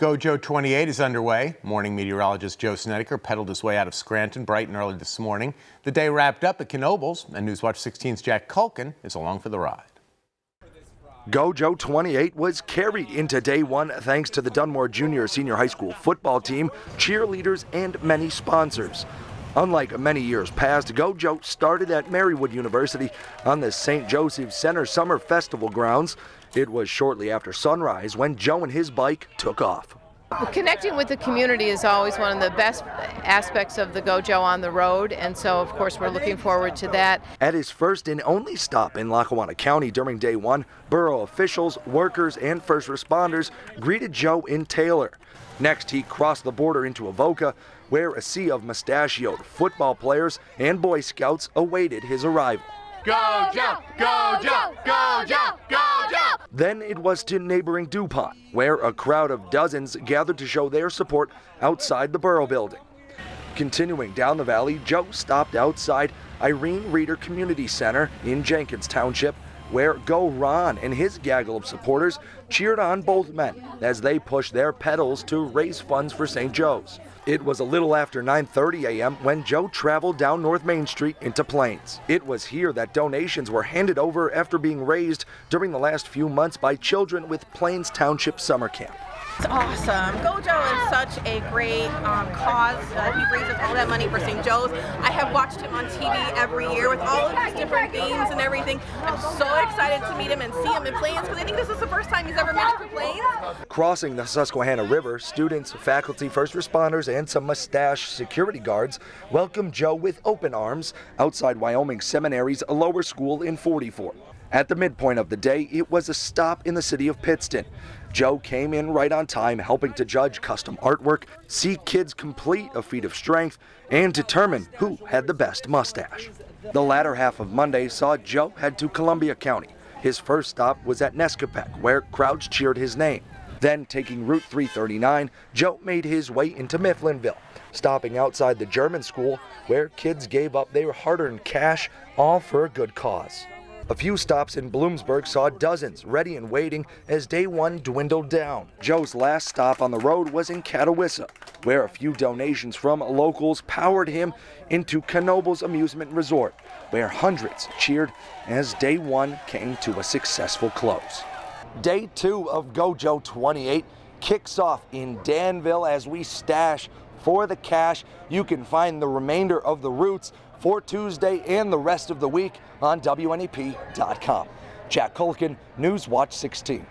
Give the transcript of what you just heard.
Go Joe 28 is underway. Morning meteorologist Joe Snedeker pedaled his way out of Scranton bright and early this morning. The day wrapped up at Knoebels, and Newswatch 16's Jack Culkin is along for the ride. Go Joe 28 was carried into day one thanks to the Dunmore Junior Senior High School football team, cheerleaders, and many sponsors. Unlike many years past, Go Joe started at Marywood University on the St. Joseph's Center Summer Festival grounds. It was shortly after sunrise when Joe and his bike took off. Connecting with the community is always one of the best aspects of the Go Joe on the road, and so of course we're looking forward to that. At his first and only stop in Lackawanna County during day one, borough officials, workers, and first responders greeted Joe in Taylor. Next, he crossed the border into Avoca, where a sea of mustachioed football players and Boy Scouts awaited his arrival. Go Joe! Go Joe! Go Joe! Go Joe! Then it was to neighboring DuPont, where a crowd of dozens gathered to show their support outside the Borough building. Continuing down the valley, Joe stopped outside Irene Reeder Community Center in Jenkins Township, where Go Ron and his gaggle of supporters cheered on both men as they pushed their pedals to raise funds for St. Joe's. It was a little after 9:30 a.m. when Joe traveled down North Main Street into Plains. It was here that donations were handed over after being raised during the last few months by children with Plains Township Summer Camp. It's awesome. Go Joe is such a great cause. He raises all that money for St. Joe's. I have watched him on TV every year with all of these different games and everything. I'm so excited to meet him and see him in Plains because I think this is the first time he's ever made it to Plains. Crossing the Susquehanna River, students, faculty, first responders, and some mustache security guards welcomed Joe with open arms outside Wyoming Seminary's lower school in 44. At the midpoint of the day, it was a stop in the city of Pittston. Joe came in right on time, helping to judge custom artwork, see kids complete a feat of strength, and determine who had the best mustache. The latter half of Monday saw Joe head to Columbia County. His first stop was at Nescopec, where crowds cheered his name. Then, taking Route 339, Joe made his way into Mifflinville, stopping outside the German school, where kids gave up their hard-earned cash, all for a good cause. A few stops in Bloomsburg saw dozens ready and waiting as day one dwindled down. Joe's last stop on the road was in Catawissa, where a few donations from locals powered him into Knoebels Amusement Resort, where hundreds cheered as day one came to a successful close. Day two of Go Joe 28 kicks off in Danville as we stash for the cash. You can find the remainder of the routes for Tuesday and the rest of the week on WNEP.com. Jack Culkin, Newswatch 16.